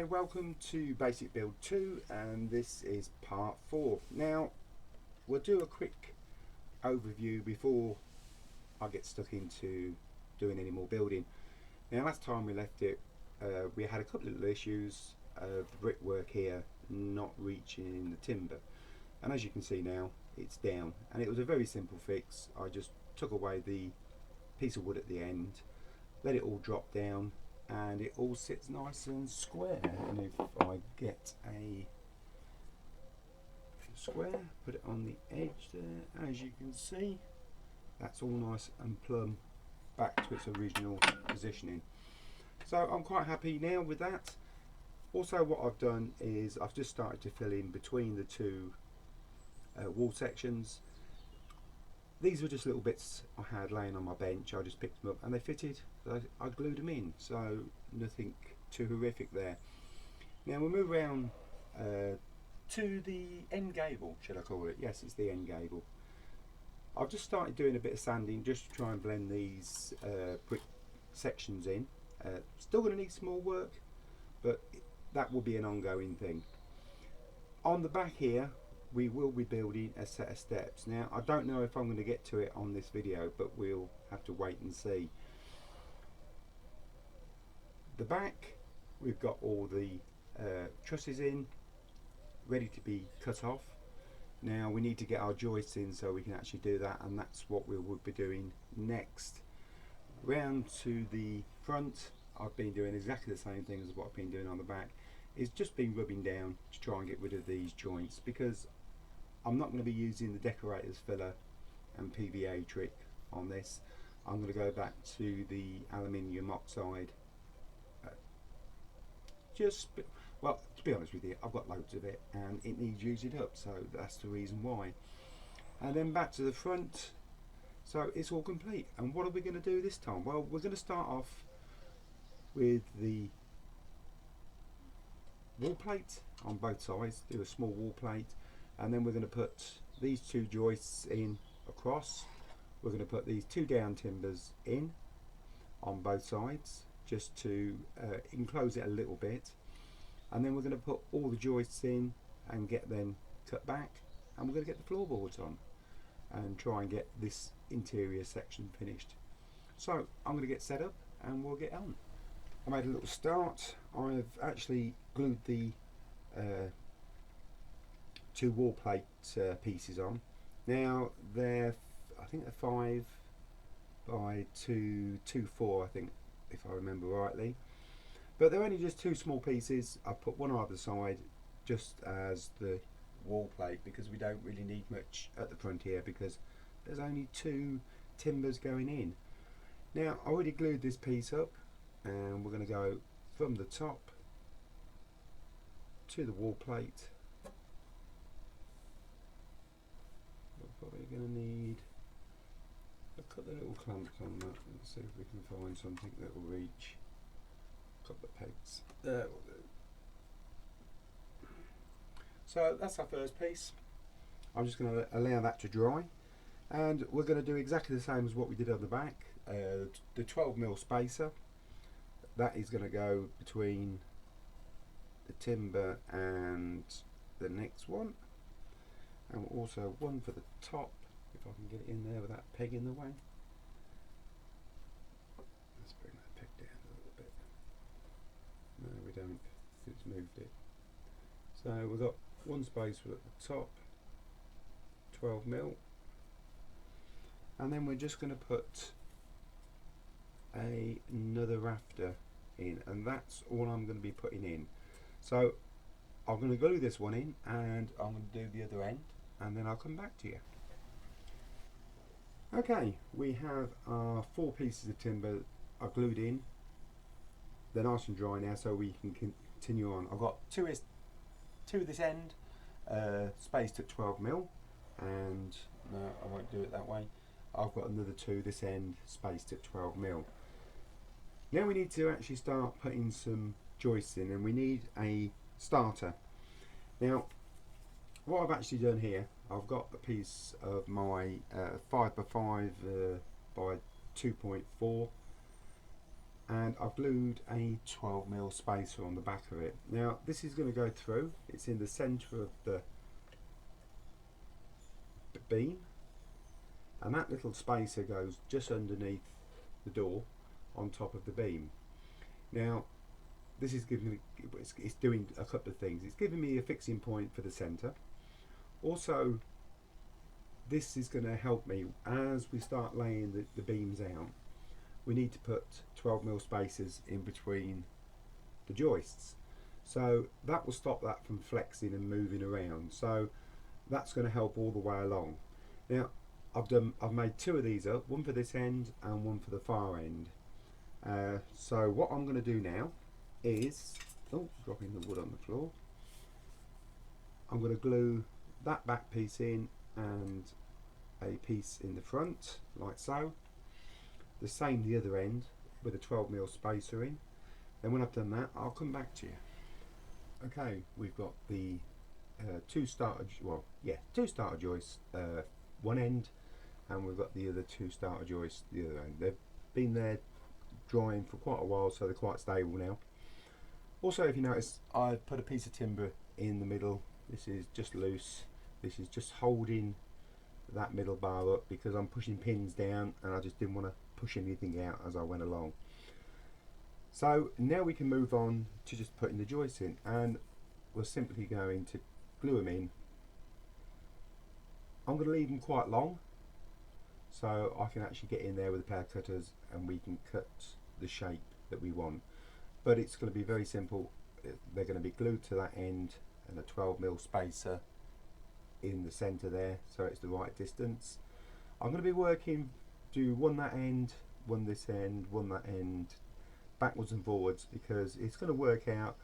welcome to Basic Build 2, and this is part 4. Now, we'll do a quick overview before I get stuck into doing any more building. Now, last time we left it, we had a couple of little issues of the brickwork here not reaching the timber, and as you can see now, it's down, and it was a very simple fix. I just took away the piece of wood at the end, let it all drop down, and it all sits nice and square. And if I get a square, put it on the edge there, as you can see, that's all nice and plumb back to its original positioning. So I'm quite happy now with that. Also, what I've done is I've just started to fill in between the two wall sections. These were just little bits I had laying on my bench. I just picked them up and they fitted. I glued them in, so nothing too horrific there. Now we'll move around to the end gable, should I call it? Yes, it's the end gable. I've just started doing a bit of sanding just to try and blend these brick sections in. Still going to need some more work, but that will be an ongoing thing. On the back here, we will be building a set of steps. Now, I don't know if I'm going to get to it on this video, but we'll have to wait and see. The back, we've got all the trusses in, ready to be cut off. Now, we need to get our joists in so we can actually do that, and that's what we will be doing next. Round to the front, I've been doing exactly the same thing as what I've been doing on the back. It's just been rubbing down to try and get rid of these joints, because I'm not going to be using the decorator's filler and PVA trick on this. I'm going to go back to the aluminium oxide. Well, to be honest with you, I've got loads of it and it needs using up, so that's the reason why. And then back to the front, so it's all complete. And what are we going to do this time? Well, we're going to start off with the wall plate on both sides, do a small wall plate, and then we're going to put these two joists in across. We're going to put these two down timbers in on both sides just to enclose it a little bit, and then we're going to put all the joists in and get them cut back, and we're going to get the floorboards on and try and get this interior section finished. So I'm going to get set up and we'll get on. I made a little start. I've actually glued the two wall plate pieces on. Now I think they're 5 by 2.4, I think, if I remember rightly. But they're only just two small pieces. I put one on either side just as the wall plate, because we don't really need much at the front here because there's only two timbers going in. Now I already glued this piece up, and we're going to go from the top to the wall plate. We're probably going to need a couple of little clamps on that. Let's see if we can find something that will reach. A couple of pegs. There we'll do. So that's our first piece. I'm just going to allow that to dry, and we're going to do exactly the same as what we did on the back. The 12mm spacer, that is going to go between the timber and the next one, and also one for the top, if I can get it in there without peg in the way. Let's bring that peg down a little bit. No, we don't, it's moved it. So we've got one spacer at the top, 12mm, and then we're just going to put another rafter in, and that's all I'm going to be putting in. So I'm going to glue this one in, and I'm going to do the other end, and then I'll come back to you. Okay, we have our 4 pieces of timber are glued in. They're nice and dry now, so we can continue on. I've got two at this end, spaced at 12mm, and no, I won't do it that way. I've got another 2 this end, spaced at 12mm. Now we need to actually start putting some joists in, and we need a starter. Now what I've actually done here, I've got a piece of my 5x5 by 2.4 and I've glued a 12mm spacer on the back of it. Now this is going to go through, it's in the centre of the beam, and that little spacer goes just underneath the door on top of the beam. Now this is giving me, it's doing a couple of things. It's giving me a fixing point for the centre. Also, this is going to help me as we start laying the beams out. We need to put 12mm spacers in between the joists, so that will stop that from flexing and moving around. So that's going to help all the way along. Now I've made two of these up, one for this end and one for the far end. So what I'm going to do now is, dropping the wood on the floor, I'm going to glue that back piece in and a piece in the front, like so. The same the other end with a 12mm spacer in. Then when I've done that, I'll come back to you. Okay, we've got the two starter joists, one end, and we've got the other two starter joists the other end. They've been there drying for quite a while, so they're quite stable now. Also, if you notice, I've put a piece of timber in the middle. This is just loose. This is just holding that middle bar up because I'm pushing pins down and I just didn't want to push anything out as I went along. So now we can move on to just putting the joists in, and we're simply going to glue them in. I'm going to leave them quite long so I can actually get in there with the pair cutters and we can cut the shape that we want. But it's going to be very simple. They're going to be glued to that end and a 12mm spacer in the centre there, so it's the right distance. I'm going to be working, do one that end, one this end, one that end, backwards and forwards, because it's going to work out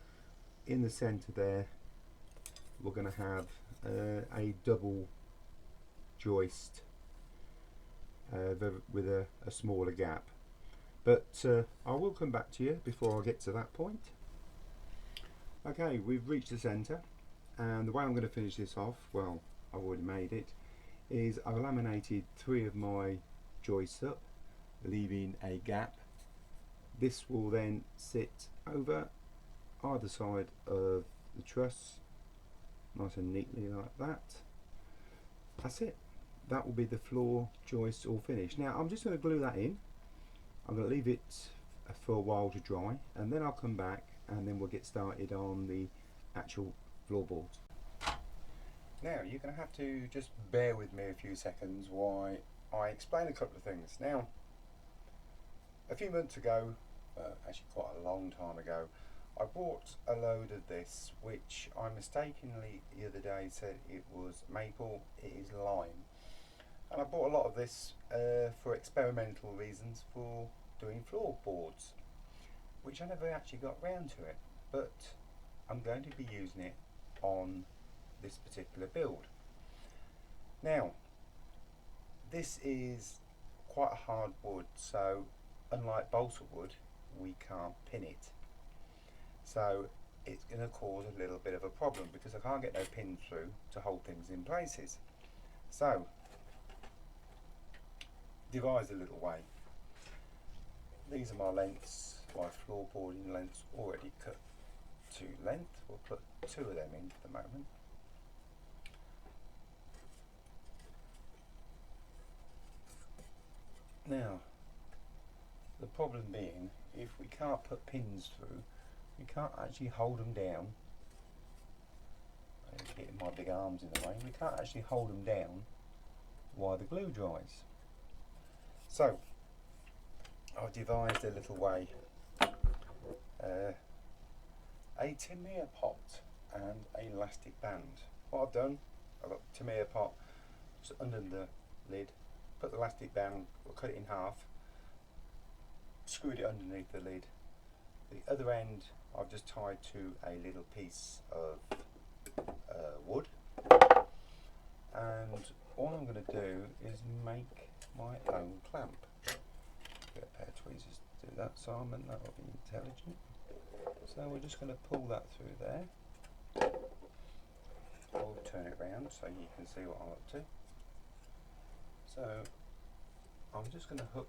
in the centre there. We're going to have a double joist with a smaller gap. But I will come back to you before I get to that point. Okay, we've reached the centre, and the way I'm going to finish this off, well, I've already made it, is I've laminated 3 of my joists up, leaving a gap. This will then sit over either side of the truss, nice and neatly like that. That's it. That will be the floor joists all finished. Now I'm just going to glue that in. I'm going to leave it for a while to dry, and then I'll come back and then we'll get started on the actual floorboards. Now you're going to have to just bear with me a few seconds while I explain a couple of things. Now, a few months ago, actually quite a long time ago, I bought a load of this, which I mistakenly the other day said it was maple. It is lime, and I bought a lot of this for experimental reasons, for doing floorboards, which I never actually got round to it, but I'm going to be using it on this particular build. Now this is quite a hard wood, so unlike balsa wood, we can't pin it, so it's going to cause a little bit of a problem because I can't get no pins through to hold things in places. So devise a little way. These are my lengths, my floorboarding lengths already cut to length. We'll put 2 of them in for the moment. Now, the problem being, if we can't put pins through, we can't actually hold them down. I'm getting my big arms in the way. We can't actually hold them down while the glue dries. So, I've devised a little way. A Tamiya pot and an elastic band. What I've done, I've got the Tamiya pot just under the lid, put the elastic band, or cut it in half, screwed it underneath the lid. The other end I've just tied to a little piece of wood, and all I'm going to do is make my own clamp. Get a pair of tweezers to do that, Simon, that will be intelligent. So we're just going to pull that through there. I'll turn it around so you can see what I'm up to. So I'm just going to hook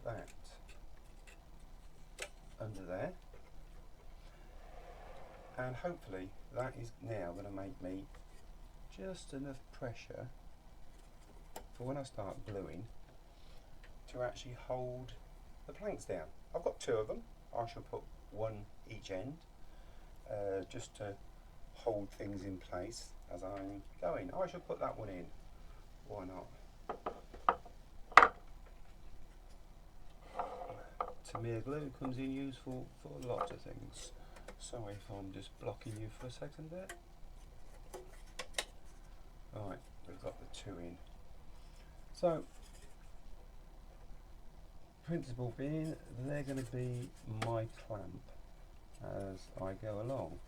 that under there, and hopefully that is now going to make me just enough pressure for when I start gluing to actually hold the planks down. I've got two of them. I shall put one each end just to hold things in place as I'm going. I shall put that one in. Why not? Tamir glue comes in useful for lots of things. Sorry if I'm just blocking you for a second there. Right, we've got the two in. So, principle being, they're going to be my clamp as I go along.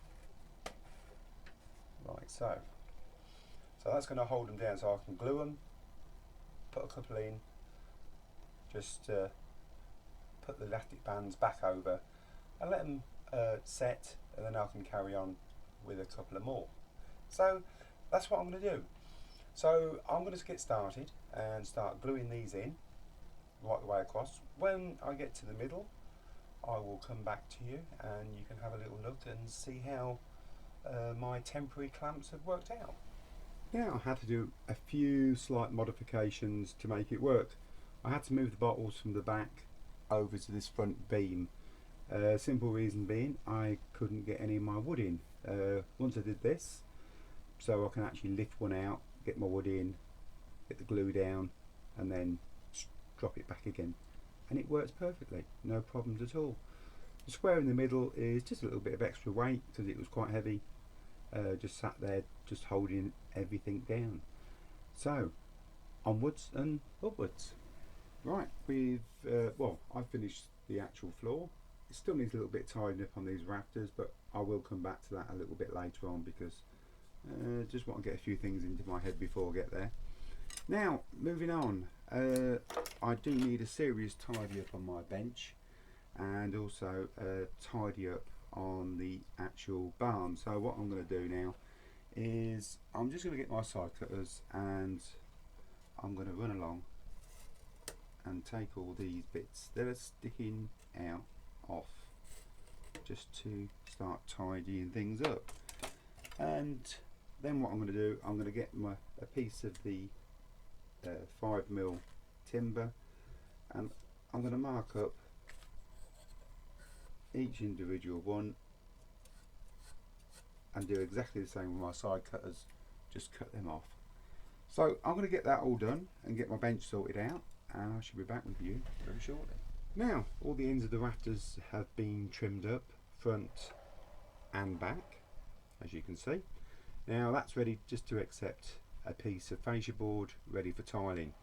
Like so. So that's going to hold them down so I can glue them, put a couple in, just put the elastic bands back over and let them set, and then I can carry on with a couple of more. So that's what I'm going to do. So I'm going to get started and start gluing these in right the way across. When I get to the middle, I will come back to you and you can have a little look and see how my temporary clamps have worked out. Now I had to do a few slight modifications to make it work. I had to move the bottles from the back over to this front beam. Simple reason being, I couldn't get any of my wood in. Once I did this, so I can actually lift one out, get my wood in, get the glue down, and then drop it back again. And it works perfectly, no problems at all. The square in the middle is just a little bit of extra weight because it was quite heavy. Just sat there, just holding everything down. So, onwards and upwards. Right, I've finished the actual floor. It still needs a little bit tidying up on these rafters, but I will come back to that a little bit later on because just want to get a few things into my head before I get there. Now, moving on, I do need a serious tidy up on my bench and also tidy up on the actual barn. So what I'm going to do now is I'm just going to get my side cutters and I'm going to run along and take all these bits that are sticking out off just to start tidying things up. And then what I'm going to do, I'm going to get a piece of the 5mm timber and I'm going to mark up each individual one and do exactly the same with my side cutters, just cut them off. So I'm going to get that all done and get my bench sorted out, and I should be back with you very shortly. Now all the ends of the rafters have been trimmed up, front and back, as you can see. Now that's ready just to accept a piece of fascia board ready for tiling.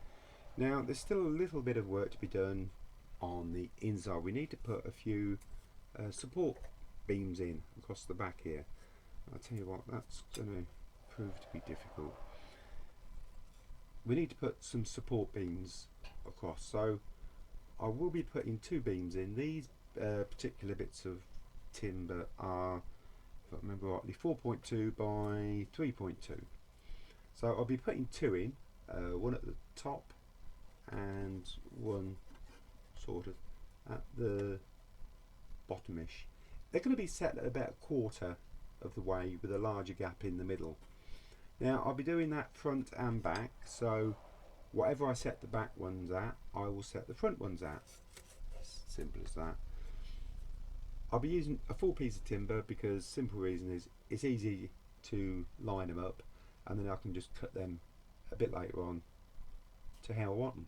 Now there's still a little bit of work to be done on the inside. We need to put a few support beams in across the back here. I'll tell you what, that's going to prove to be difficult. We need to put some support beams across, so I will be putting two beams in. These particular bits of timber are, if I remember rightly, 4.2 by 3.2. So I'll be putting two in, one at the top and one sort of at the bottomish. They're going to be set at about a quarter of the way with a larger gap in the middle. Now I'll be doing that front and back, so whatever I set the back ones at, I will set the front ones at. Simple as that. I'll be using a full piece of timber because simple reason is it's easy to line them up and then I can just cut them a bit later on to how I want them.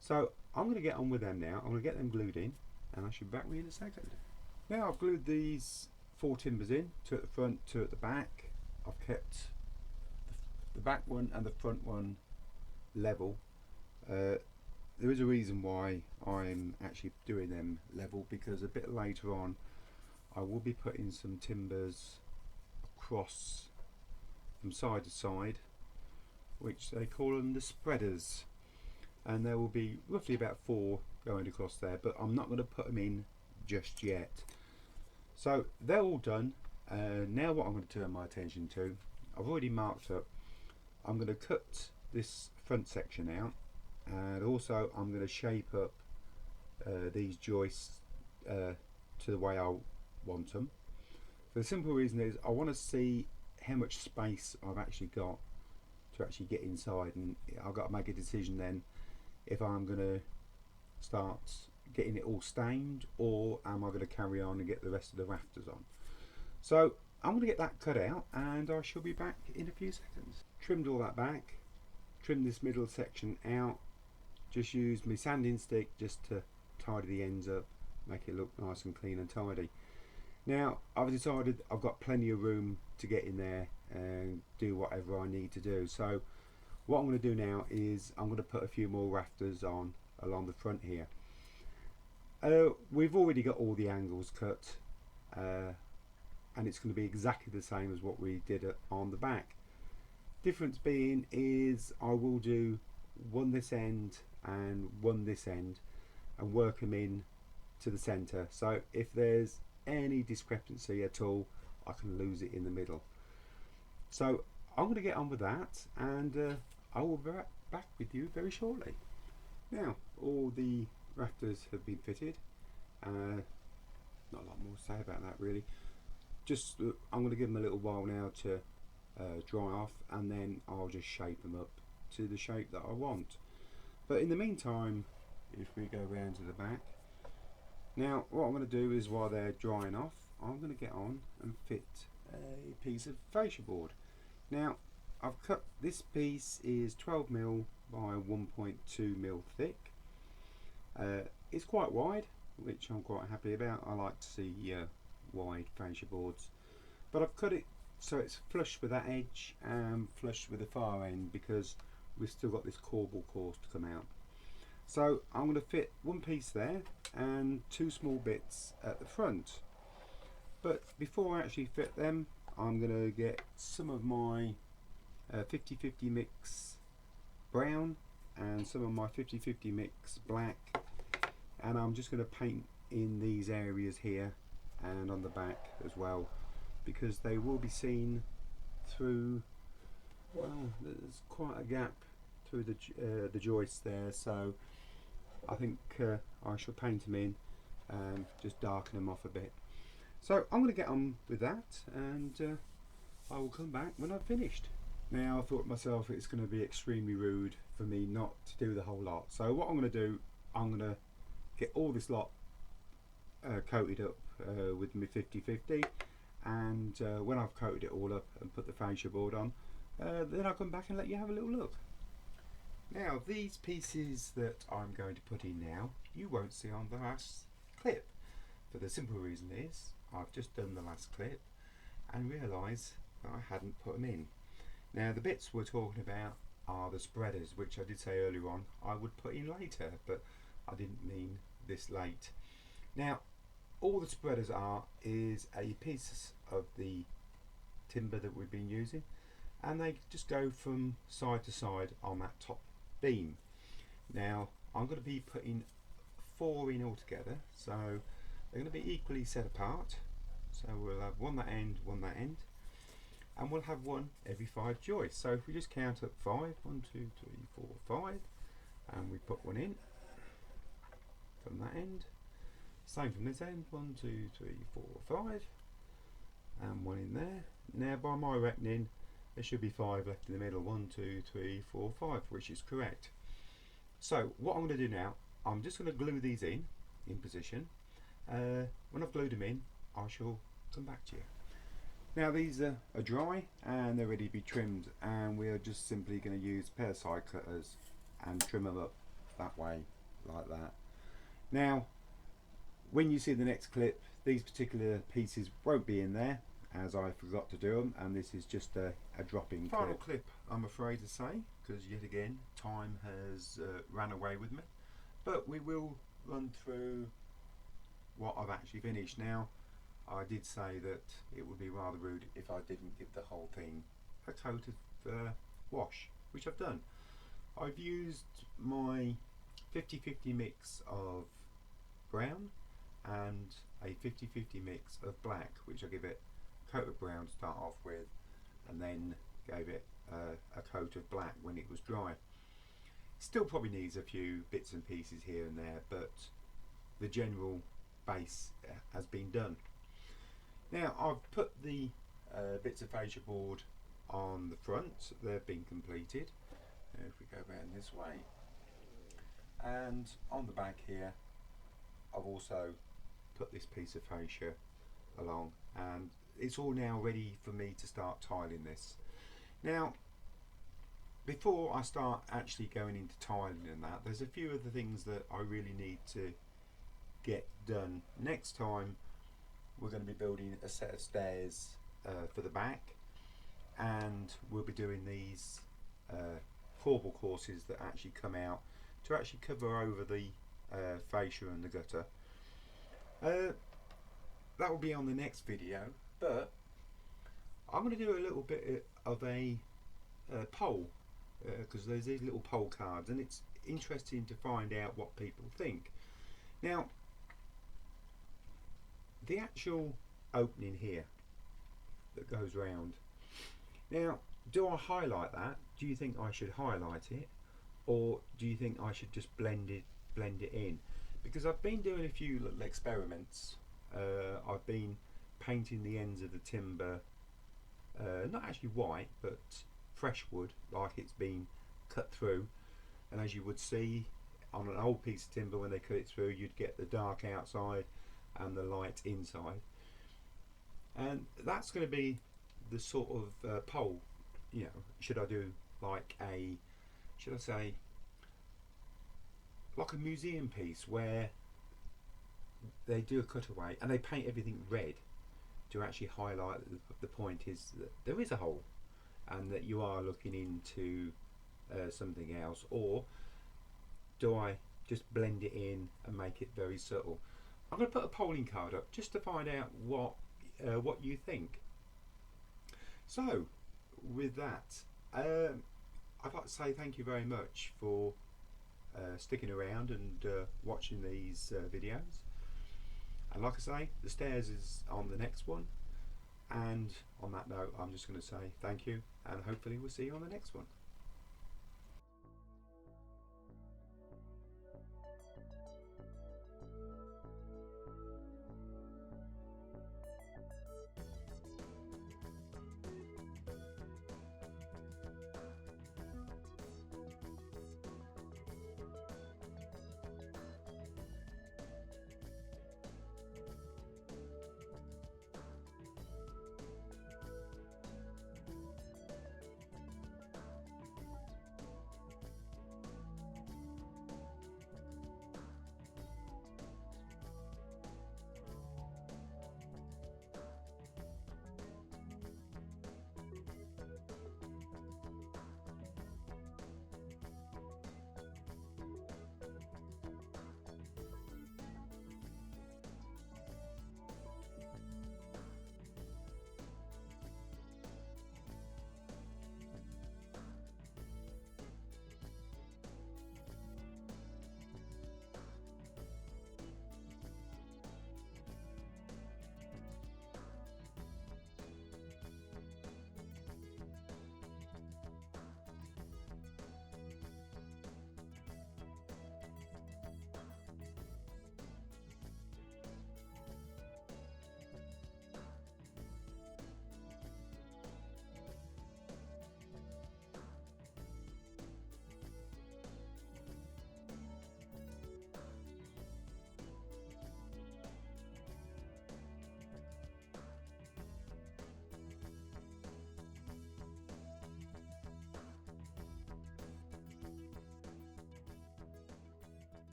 So I'm going to get on with them now. I'm going to get them glued in and I should be back with you in a second. Now I've glued these four timbers in, two at the front, two at the back. I've kept the back one and the front one level. There is a reason why I'm actually doing them level, because a bit later on I will be putting some timbers across from side to side, which they call them the spreaders, and there will be roughly about 4 going across there, but I'm not going to put them in just yet. So they're all done. Now what I'm going to turn my attention to, I've already marked up, I'm going to cut this front section out, and also I'm going to shape up these joists to the way I want them. The simple reason is I want to see how much space I've actually got to actually get inside, and I've got to make a decision then if I'm going to start getting it all stained, or am I going to carry on and get the rest of the rafters on. So I'm going to get that cut out and I shall be back in a few seconds. Trimmed all that back, trimmed this middle section out, just used my sanding stick just to tidy the ends up, make it look nice and clean and tidy. Now I've decided I've got plenty of room to get in there and do whatever I need to do. So what I'm going to do now is I'm going to put a few more rafters on along the front here. We've already got all the angles cut, and it's going to be exactly the same as what we did on the back. Difference being is I will do one this end and one this end and work them in to the center, so if there's any discrepancy at all I can lose it in the middle. So I'm going to get on with that, and I will be back with you very shortly. Now all the rafters have been fitted, not a lot more to say about that really. Just I'm going to give them a little while now to dry off, and then I'll just shape them up to the shape that I want. But in the meantime, if we go round to the back, now what I'm going to do is while they're drying off, I'm going to get on and fit a piece of fascia board. Now I've cut, this piece is 12mm by 1.2mm thick. It's quite wide, which I'm quite happy about. I like to see wide fascia boards, but I've cut it so it's flush with that edge and flush with the far end, because we've still got this corbel course to come out. So I'm going to fit one piece there and two small bits at the front. But before I actually fit them, I'm going to get some of my 50-50 mix brown and some of my 50-50 mix black, and I'm just going to paint in these areas here and on the back as well, because they will be seen through, well, there's quite a gap through the joists there, so I think I shall paint them in and just darken them off a bit. So I'm going to get on with that, and I will come back when I've finished. Now I thought to myself it's going to be extremely rude for me not to do the whole lot, so what I'm going to do, I'm going to get all this lot coated up with my 50-50, and when I've coated it all up and put the fascia board on, then I'll come back and let you have a little look. Now these pieces that I'm going to put in now, you won't see on the last clip, for the simple reason is I've just done the last clip and realised that I hadn't put them in. Now the bits we're talking about are the spreaders, which I did say earlier on I would put in later, but I didn't mean this late. Now all the spreaders is a piece of the timber that we've been using, and they just go from side to side on that top beam. Now I'm going to be putting 4 in altogether, so they're going to be equally set apart. So we'll have one that end, one that end, and we'll have one every 5 joists. So if we just count up 5, 1, 2, 3, 4, 5, and we put one in from that end, same from this end, 1, 2, 3, 4, 5, and one in there. Now by my reckoning there should be 5 left in the middle, 1, 2, 3, 4, 5, which is correct. So what I'm going to do now, I'm just going to glue these in position. When I've glued them in, I shall come back to you. Now these are dry and they're ready to be trimmed, and we're just simply going to use a pair of side cutters and trim them up that way, like that. Now when you see the next clip, these particular pieces won't be in there, as I forgot to do them, and this is just a drop-in Final clip, I'm afraid to say, because yet again time has ran away with me, but we will run through what I've actually finished. Now I did say that it would be rather rude if I didn't give the whole thing a coat of wash, which I've done. I've used my 50-50 mix of brown and a 50-50 mix of black, which I give it a coat of brown to start off with, and then gave it a coat of black when it was dry. Still probably needs a few bits and pieces here and there, but the general base has been done. Now I've put the bits of fascia board on the front, they've been completed. If we go around this way, and on the back here I've also put this piece of fascia along, and it's all now ready for me to start tiling this. Now before I start actually going into tiling and that, there's a few other things that I really need to get done. Next time we're going to be building a set of stairs for the back, and we'll be doing these corbel courses that actually come out to actually cover over the fascia and the gutter. That will be on the next video, but I'm going to do a little bit of a poll, because there's these little poll cards, and it's interesting to find out what people think. Now the actual opening here that goes round, now do I highlight that? Do you think I should highlight it, or do you think I should just blend it in? Because I've been doing a few little experiments. I've been painting the ends of the timber not actually white, but fresh wood, like it's been cut through, and as you would see on an old piece of timber, when they cut it through, you'd get the dark outside and the light inside. And that's going to be the sort of poll, you know, should I do like a, should I say, like a museum piece where they do a cutaway and they paint everything red to actually highlight the point is that there is a hole and that you are looking into something else, or do I just blend it in and make it very subtle? I'm going to put a polling card up just to find out what you think. So with that, I'd like to say thank you very much for sticking around and watching these videos. And like I say, the stairs is on the next one. And on that note, I'm just going to say thank you, and hopefully we'll see you on the next one.